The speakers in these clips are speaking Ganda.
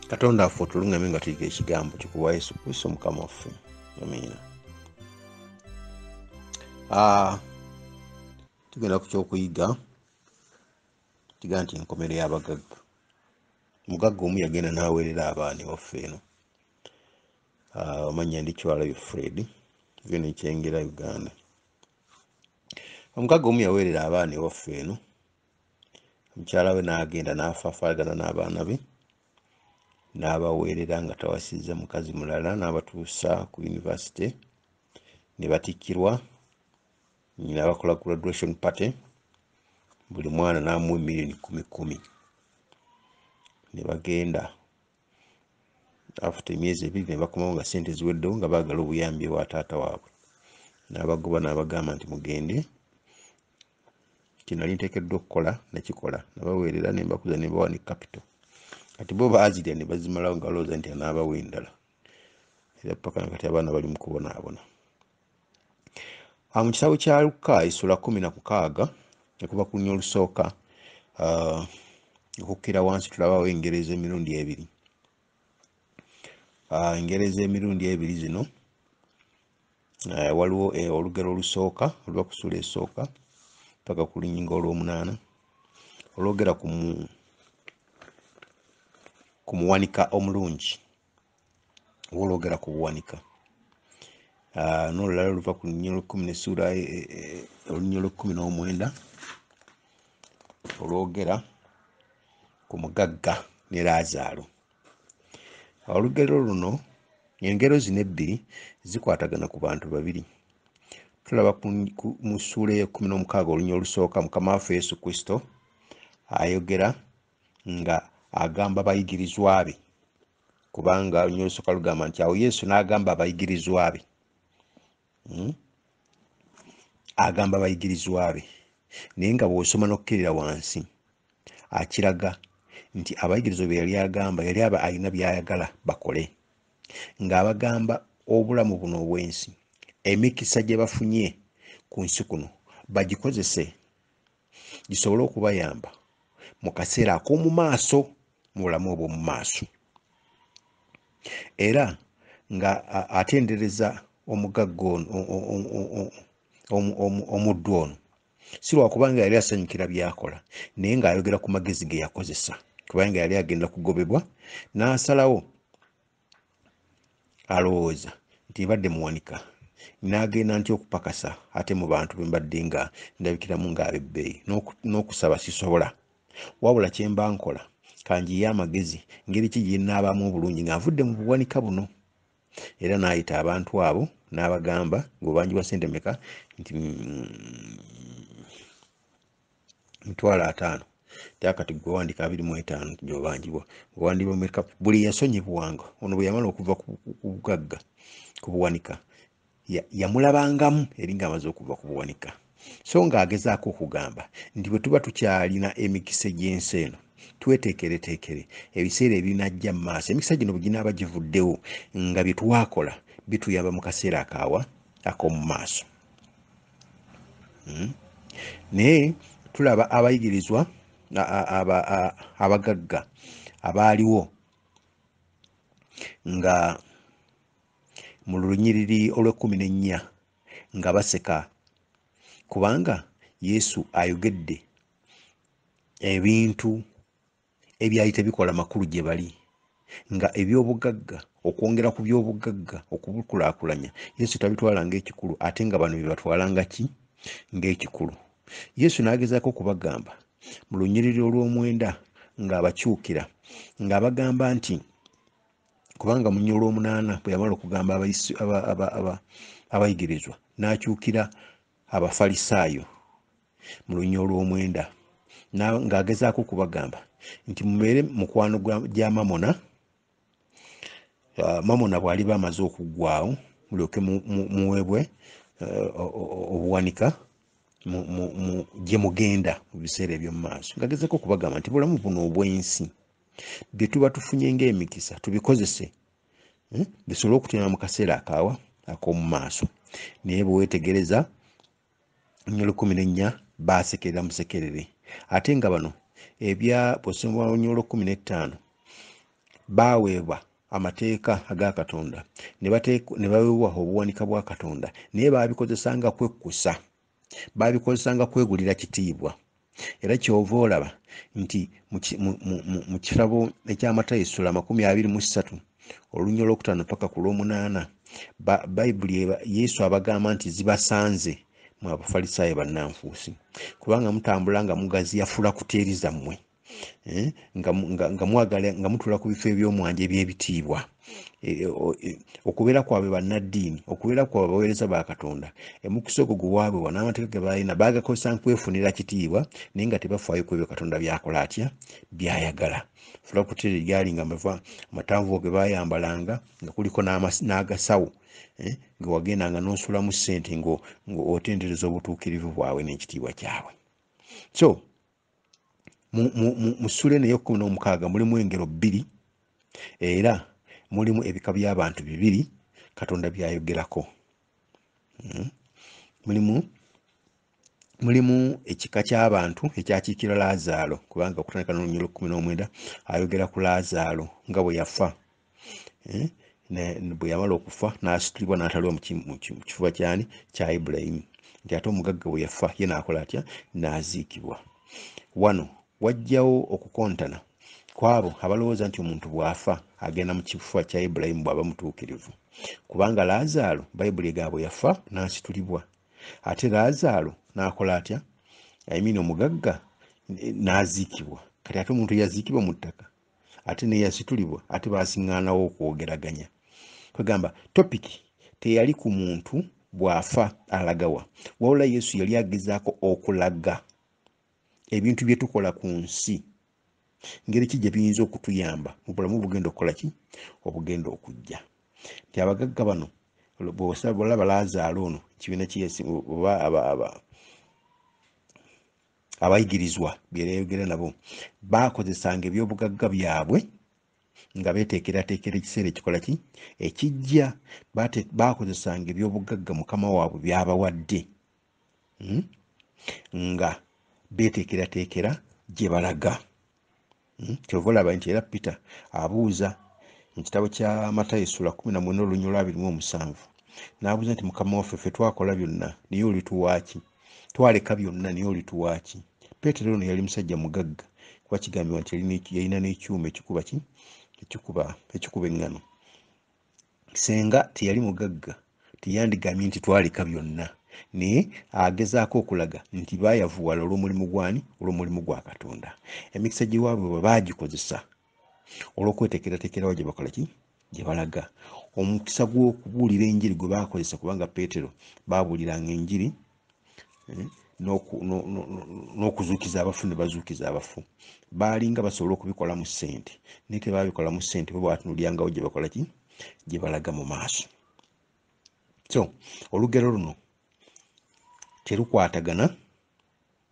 Katonda affe otulungamye nga tuyiga ekigambo kikuwa Yesu Kristo Mukama waffe. Amiina. Tugenda ku kyokuyiga kiga nti enkomero y'abagagga. Mugagga omu yagenda n'aweerera abaana waffe eno. Omanya ndi Kywalayo Fred vino ekyengera Uganda. Omugagga omu yaweerera abaana waffe eno. Mukyala we n'agenda n'afaafaagana n'abaana be n'abaweerera nga tawasizza mukazi mulala, n'abatuusa ku yunivasite ne batikkirwa, n'abakola graduation party, buli mwana n'amuwa $10,000 ne bagenda. After emyezi 2 ne bakomawo nga ssente ziweddewo nga baagala obuyambi ewa taata waabwe. N'abagoba n'abagamba nti mugende, kinali nteekeddwa okukola nakikola, nabaweerera ne mbakuza ne bawa ne capital. Kati bo baazirya ne bazimalawo nga balowooza nti anaabawa endala. Era paka nakati abaana bali mu kubonaabona. Mu kitabo kya Luka essula 16 okuva ku lunya olusooka okukkira wansi tulabawo engero ez'emirundi 2. Engero ez'emirundi 2 zino waliwo olugero olusooka oluva ku ssula esooka paka ku lunyingo olw'omunaana olwogera ku muwanika omulungi oba olwogera ku buwanika. N'olulala oluva ku lunya olw'10 essula olunya olw'19 olwogera ku mugagga ne Laazaalo. Olugero luno, engero zino 2 zikwatagana ku bantu babiri. Tulaba mu ssuula eya 16 olunya olusooka Mukama waffe Yesu Kristo ayogera nga agamba abayigirizwa be, kubanga olunya olusooka lugamba nti awo Yesu n'agamba abayigirizwa be. Agamba abayigirizwa be naye nga bw'osoma n'okukirira wansi akiraga nti abayigirizwa be yali agamba yali alina by'ayagala bakole, ng'abagamba obulamu buno obw'ensi, emikisa gye bafunye ku nsi kuno bagikozese gisobole okubayamba mu kaseera ak'omu maaso, mu bulamu obw'omu maaso. Era nga atendereza omugagga omuddu ono si lwakubanga yali asanyukira by'akola naye ng'ayogera ku magezi ge yakozesa, kubanga yali agenda kugobebwa n'asalawo alowooza nti mbadde muwanika, n'agenda nti okupakasa ate mu bantu be mbadde nga ndabikiramu ng'ab'ebbeeyi n'okusaba sisobola, wabula kye mba nkola kanjiye amagezi ngeri ki gye nnaabaamu obulungi ng'avudde mu buwanika buno. Era n'ayita abantu abo n'abagamba ng'obanjibwa ssente meka, nti 50,000 tyakati gwe wandika 25 gy'obanjibwa owandiba meka. Buli yasonyibwanga ono bwe yamala okuva ku bugagga ku buwanika yamulabangamu eri ng'amaze okuva ku buwanika, so ng'agezaako okugamba nti bwe tuba tukyalina emikisa egy'ensi eno tweteekereteekere ebiseera ebinajja mu maaso. Emikisa gino bwe ginaaba givuddewo nga bye twakola bituyamba mu kaseera ak'omu maaso. Naye tulaba abayigirizwa abagagga abaaliwo nga mu lunyiriri olw'14 nga baseka, kubanga Yesu ayogedde ebintu ebyali tebikola makulu gye bali, nga eby'obugagga, okwongera ku by'obugagga, okubukulaakulanya Yesu tabitwala ng'ekikulu ate nga bano bye batwala ng'ekikulu. Yesu n'agezaako okubagamba mu lunyiriri olw'9 ng'abakyukira ng'abagamba nti, kubanga mu lunyiriri olw'8 bwe yamala okugamba abayigirizwa n'akyukira Abafalisaayo mu lunyiriri olw'9 ng'agezaako okubagamba nti mubeere mukwano gya Mamona. Mamona bw'aliba amaze okuggwaawo mulyoke muweebwe obuwanika gye mugenda mu biseera eby'omu maaso. Ng'agezaako okubagamba nti bulamu buno obw'ensi bye tuba tufunye ng'emikisa tubikozese bisobole okutuyamba mu kaseera ak'omu maaso. Naye bwe weetegereza lunyiriri 14 baasekerera musekerere, ate nga bano bw'osoma lunyiriri 15 baweebwa amateeka aga Katonda ne baweebwa obuwanika bwa Katonda naye baabikozesanga kwekkusa, baabikozesanga kwegulira kitiibwa. Era kyova olaba nti mu kitabo eky'Amatayo essula 23 olunya olwokutaano paka ku lw'omunaana Bayibuli Yesu abagamba nti zibasanze mwe Abafalisaayo bannanfuusi, kubanga mutambula nga mugaziya fula kuteeriza mmwe, nga mutula ku bifo eby'omwanja eby'ebitiibwa, okubeera kwabwe bannaddiini, okubeera kwabwe abaweereza ba Katonda, emukisa ogwo gwe waabwe n'amateeka ge balina baagakozesa nkwefunira kitiibwa naye nga tebafaayo ku ebyo Katonda byakola atya byayagala. Fula kuteeri lyali nga amatanvuo ge baayambalanga nga kuliko n'agasawo nga wagendanga n'osulamu ssente ng'otendereza obutuukirivu bwabwe n'ekitiibwa kyabwe. So mu ssula eno ey'okumi mulimu engero 2 era mulimu ebika by'abantu 2 Katonda byayogerako. Mulimu ekika ky'abantu ekyakiikira Laazaalo, kubanga okutandika n'olunya olw'19 ayogera ku Laazaalo nga bwe yafa, bwe yamala okufa n'asitulibwa n'atalwa mu kifuba kya Ibulayimu, nti ate omugagga bwe yafa ye n'akola atya, n'aziikibwa. Wano wajjawo okukontana kwabo abalowooza nti omuntu bw'afa agenda mu kifuba kya Ibulayimu bw'aba mutuukirivu, kubanga Laazaalo Bayibuli egaabwe yafa n'asitulibwa, ate Laazaalo n'akola atya, omugagga n'aziikibwa. Kati ate omuntu yaziikibwa mu ttaka ate neyasitulibwa ate baasiŋŋaanawo okwogeraganya. Kwegamba topiki teyali ku muntu bw'afa alagawa, wabula Yesu yali agezaako okulaga ebintu bye tukola ku nsi ngeri ki gye biyinza okutuyamba mu bulamu obugenda okukola ki, obugenda okujja. Nti abagagga bano bw'olaba Laazaalo ono kibiina kiyesi oba abayigirizwa byeyayogera nabo baakozesanga ebyobugagga byabwe nga beeteekerateekera ekiseera ekikola ki, ekijja. Baakozesanga ebyobugagga Mukama waabwe byabawadde nga beeteekerateekera gye balaga. Kyova olaba nti era Peter abuuza mu kitabo kya Matayo essula 14 olunya olwa 27 n'abuuza nti Mukama waffe ffe twakola byonna naye olituwaaki? Twaleka byonna naye olituwaaki? Peetero ono yali musajja mugagga, kuba kigambibwa nti yalina n'ekyuma ekikuba eŋŋano. Senga teyali mugagga teyandigambye nti twaleka byonna, naye agezaako okulaga nti baayavuwala olw'omulimu gwani? Olw'omulimu gwa Katonda. Emikisa gy'iwaabwe bwe baagikozesa olw'okweteekerateekerawo gye bakola ki, gye balaga. Omukisa gw'okubuulira enjiri gwe baakozesa, kubanga Peetero baabuuliranga enjiri n'okuzuukiza abafu ne bazuukiza abafu, baalinga basobola okubikolamu ssente naye tebaabikolamu ssente, bo baatunulyangawo gye bakola ki, gye balaga mu maaso. So olugero luno terukwatagana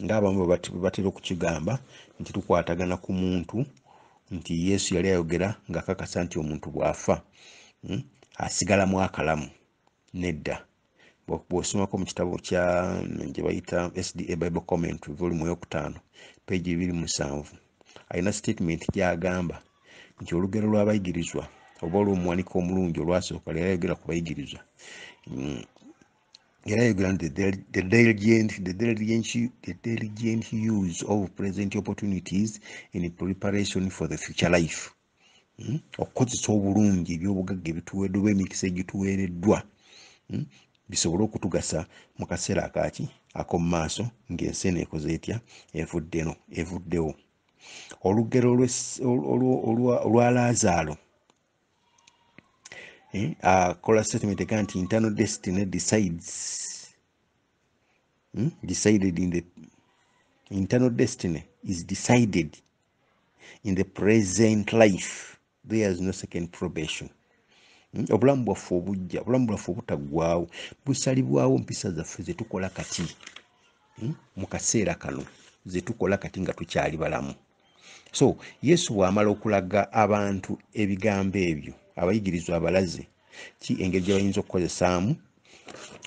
ng'abamu bwe batera okukigamba nti lukwatagana ku muntu, nti Yesu yali ayogera ng'akakasa nti omuntu bw'afa asigalamu akalamu. Nedda. Bw'osomako mu kitabo gye bayita SDA Bible Commentary volume 5 page 27 alina statement gy'agamba nti olugero lw'abayigirizwa oba olw'omuwanika omulungi olwasooka yali ayogera ku bayigirizwa. Yali ayogera nti the diligent use of present opportunities in preparation for the future life. Okukozesa obulungi ebyobugagga ebituweddwa, emikisa egituweereddwa bisobole okutugasa mu kaseera akaaki ak'omu maaso ng'ensi eno ekoze etya, evuddewo. Olugero olwa Laazaalo akola statement ega nti internal destiny internal destiny is decided in the present life. There is no second probation. Obulamu bwaffe obujja, obulamu bwaffe obutaggwaawo busalibwawo mpisa zaffe ze tukola kati mu kaseera kano, ze tukola kati nga tukyali balamu. So Yesu bw'amala okulaga abantu ebigambo ebyo, abayigirizwa abalaze ki engeri gye bayinza okukozesaamu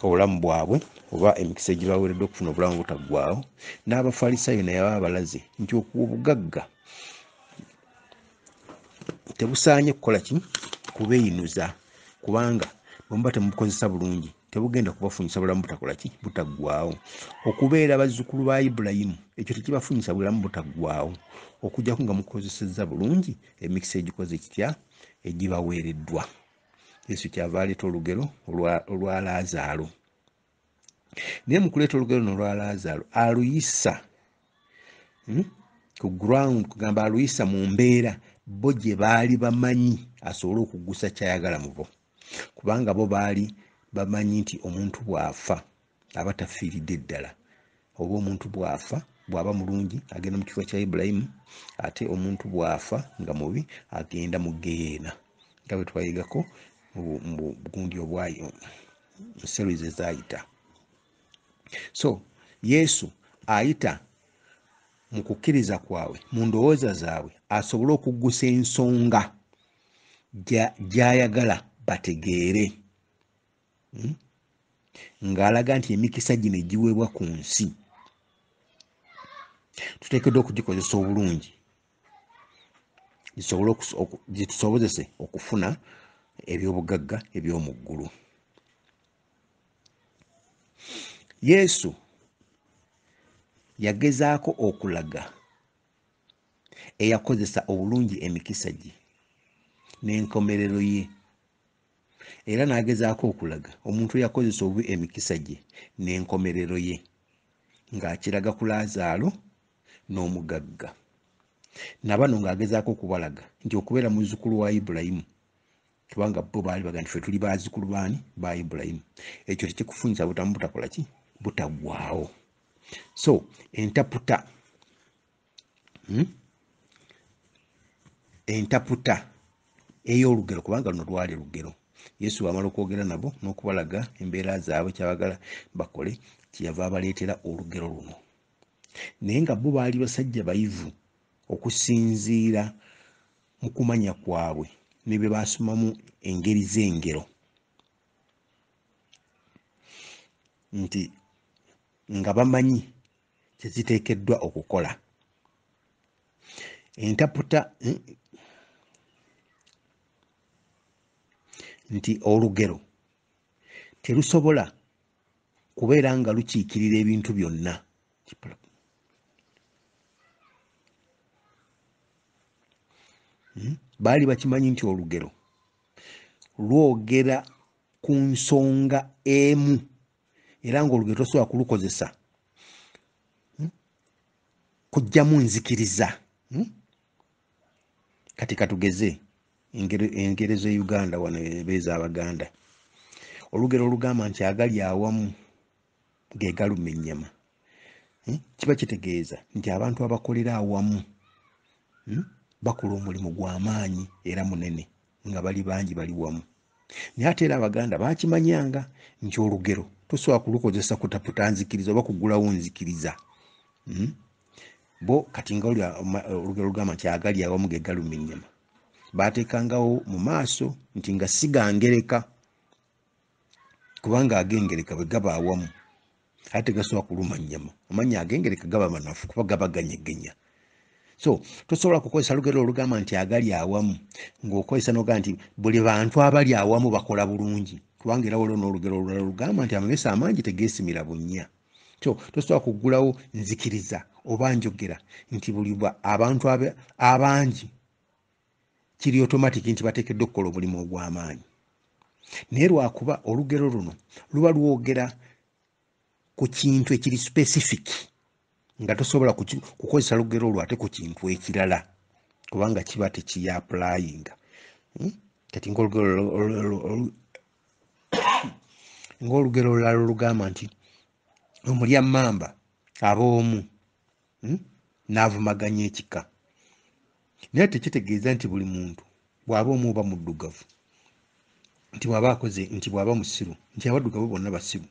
obulamu bwabwe oba emikisa gye baweereddwa okufuna obulamu butaggwaawo, n'Abafalisaayo naye aba abalaze nti okuwa obugagga tebusaanye kukola ki kubeeyinuza kubanga bwemuba temubukozesa bulungi tebugenda kubafunyisa bulamu butakola ki butaggwaawo. Okubeera bazzukulu ba Ibulayimu ekyo tekibafunyisa bulamu butaggwaawo okujjako nga mukozesezza bulungi emikisa egikoze kitya egibaweereddwa. Yesu kyava aleeta olugero olwa Laazaalo. Naye mu kuleeta olugero olwa Laazaalo aluyisa ku ground, kugamba aluyisa mu mbeera bo gye baali bamanyi asobole okuggusa kyayagala mu bo, kubanga bo baali bamanyi nti omuntu bw'afa aba tafiiridde ddala, oba omuntu bw'afa bw'aba mulungi agenda mu kifo kya Ibulayimu, ate omuntu bw'afa nga mubi agenda mu Geyeena, nga bwe twayigako mu bugundi obwayo series ezaayita. So Yesu ayita mu kukkiriza kwabwe mu ndowooza zaabwe asobole okuggusa ensonga gy'ayagala bategeere, ng'alaga nti emikisa gino egiweebwa ku nsi tuteekeddwa okugikozesa obulungi gitusobozese okufuna ebyobugagga eby'omu ggulu. Yesu yagezaako okulaga eyakozesa obulungi emikisa gye n'enkomerero ye, era n'agezaako okulaga omuntu eyakozesa obubi emikisa gye n'enkomerero ye, ng'akiraga ku Laazaalo n'omugagga. Nabano ng'agezaako okubalaga nti okubeera muzzukulu wa Ibulayimu, kubanga bo baali baga nti ffe tuli bazzukulu baani ba Ibulayimu, ekyo tekikufunyisa butamu butakola ki butaggwaawo. So entaputa ey'olugero, kubanga luno lwali lugero, Yesu bw'amala okwogera nabo n'okubalaga embeera zaabwe kyabagala bakole, kyeyava abaleetera olugero luno. Naye nga bo baali basajja bayivu okusinziira mu kumanya kwabwe ne bye basomamu engeri z'engero, nti nga bamanyi kye ziteekeddwa okukola. Entaputa nti olugero terusobola kubeera nga lukiikirira ebintu byonna. Baali bakimanyi nti olugero lwogera ku nsonga emu, era ng'olugero tosobola kulukozesa kuggyamu nzikiriza. Kati katugeze engero z'Uganda wano beeza Abaganda. Olugero olugamba nti agali awamu ge galuma ennyama, kiba kitegeeza nti abantu abakolera awamu bakola omulimu gw'amaanyi era munene nga bali bangi bali wamu. Naye ate era Abaganda baakimanyanga nti olugero tosobola kulukozesa kutaputa nzikiriza oba kugulawo nzikiriza. Bo kati nga olugero lugamba nti agali awamu ge galuma ennyama, baateekangawo mu maaso nti nga si gangereka, kubanga agengereka bwe gaba awamu ate gasobola kuluma nnyama. Amannya agengereka gaba manafu kuba gaba ganyegenya. So tosobola kukozesa lugero olugamba nti agali awamu ng'okozesa n'ogamba nti buli bantu abali awamu bakola bulungi, kubanga era waliwo n'olugero olulala lugamba nti amamesa amangi tegeesimira bunnya. So tosobola kuggulawo nzikiriza oba njogera nti buli abantu abangi kiri automatic nti bateekeddwa okukola omulimu ogw'amaanyi. Naye lwakuba olugero luno luba lwogera ku kintu ekiri specific, nga tosobola kukozesa lugero olwo ate ku kintu ekirala kubanga kiba tekiyaplayinga. Kati ng'olugero olulala olugamba nti omulya mmamba ab'omu n'avumaganya ekika. Naye tekitegeeza nti buli muntu bw'aba omu oba muddugavu nti bw'aba musiru nti abaddugavu bonna basiru,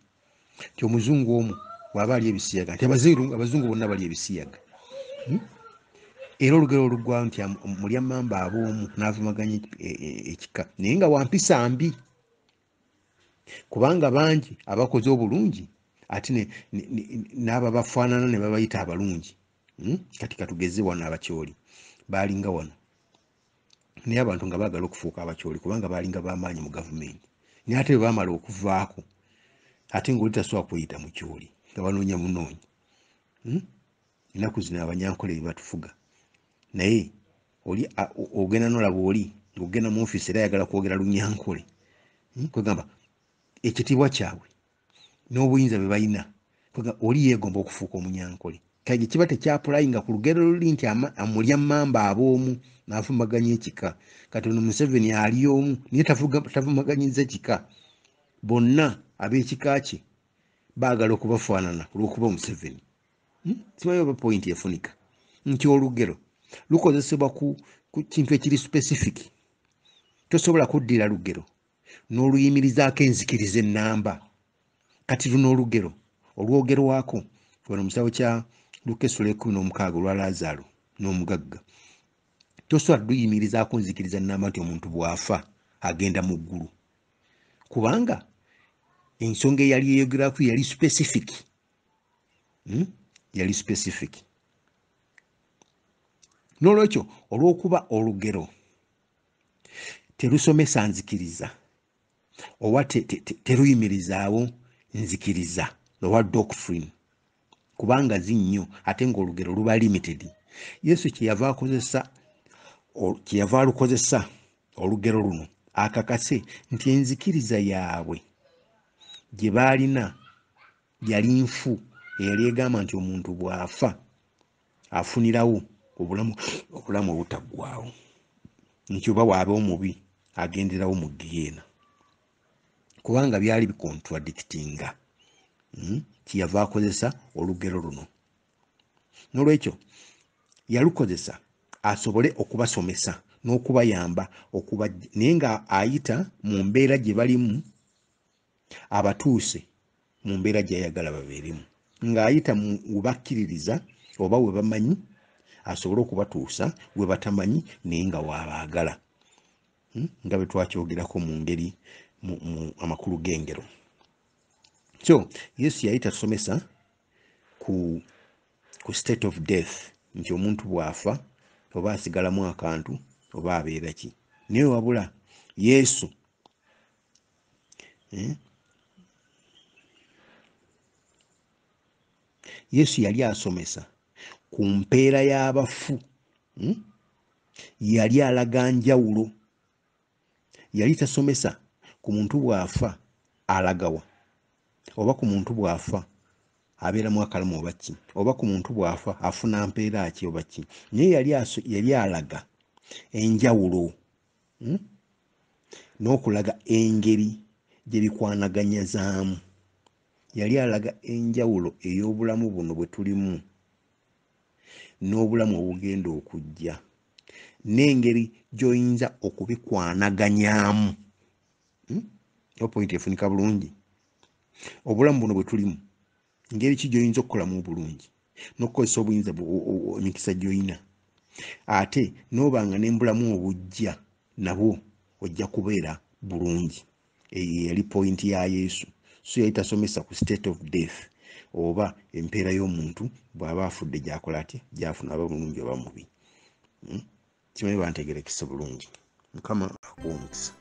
nti omuzungu omu bw'aba ali ebisiyaga nti abazungu bonna bali ebisiyaga. Era olugero oluggwayo nti mulya mmamba ab'omu n'avumaganya ekika, naye nga wampisa mbi, kubanga bangi abakoze obulungi ate n'aba bafaanana ne babayita abalungi. Kati katugeze wano abakyoli baalinga wano naye abantu nga baagala okufuuka abakyoli kubanga baalinga b'amaanyi mu gavumenti naye ate bwe baamala okuvaako ate ng'oli tasobola kweyita mu kyoli nga banoonya munoonya. Ennaku zino abanyankole be batufuga naye oli ogenda nolaba oli ng'ogenda mu ofiisi era ayagala kwogera Lunyankole kwegamba ekitiibwa kyabwe n'obuyinza bwe balina oli yeegomba okufuuka Omunyankole kage kiba tekyapulayinga ku lugero luli nti amulya mmamba ab'omu n'avumaganya ekika kati ono Museveni ali omu naye tavumaganyiza ekika bonna ab'ekika kye baagala okubafaanana olw'okuba Museveni. Simanyi oba pointi efunika nti olugero lukozesebwa ku kintu ekiri specific. Tosobola kuddira lugero n'oluyimirizaako enzikiriza ennamba. Kati luno olugero olwogerwako wano mu kisaabo kya Luka essula 16 olwa Laazaalo n'omugagga. Tosobola luyimirizaako nzikiriza ennamba nti omuntu bw'afa agenda mu ggulu kubanga ensonga eyali eyogerako yali specific. Yali specific. N'olwekyo olw'okuba olugero terusomesa nzikiriza oba teruyimirizaawo nzikiriza oba doctrine kubanga zinnyo ate ng'olugero luba limited. Yesu kyeyava alukozesa olugero luno akakase nti enzikiriza yaabwe gye baalina yali nfu eyali egamba nti omuntu bw'afa afunirawo obulamu obutaggwaawo nti oba bw'aba omubi agenderawo mu Geyeena kubanga byali bikontradictinga. Kyeyava akozesa olugero luno. N'olwekyo yalukozesa asobole okubasomesa n'okubayamba naye nga ayita mu mbeera gye balimu abatuuse mu mbeera gy'ayagala babeeremu ng'ayita we bakkiririza oba we bamanyi asobole okubatuusa we batamanyi naye nga waabaagala nga bwe twakyogerako mu ngeri mu amakulu g'engero. So Yesu yali tasomesa ku state of death nti omuntu bw'afa oba asigalamu akantu oba abeera ki naye wabula Yesu yali asomesa ku mpeera y'abafu. Yali alaga njawulo. Yali tasomesa ku muntu bw'afa alagawa oba ku muntu bw'afa abeeramu akalamu oba ki oba ku muntu bw'afa afuna mpeera ki oba ki naye yali alaga enjawulo n'okulaga engeri gye bikwanaganyazaamu. Yali alaga enjawulo ey'obulamu buno bwe tulimu n'obulamu obugenda okujja n'engeri gy'oyinza okubikwanaganyaamu. Opointi efunika bulungi. Obulamu buno bwe tulimu engeri ki gy'oyinza okukolamu obulungi n'okukozesa obuyinza emikisa gy'oyina ate n'obanga n'embulamu obujja nabwo ojja kubeera bulungi. Eyo yali pointi ya Yesu. So yali tasomesa ku state of death oba empeera y'omuntu bw'aba afudde gy'akola ati gy'afuna aba bulungi oba mubi. Kimanyi bantegerekese bulungi. Mukama akuwa omukisa.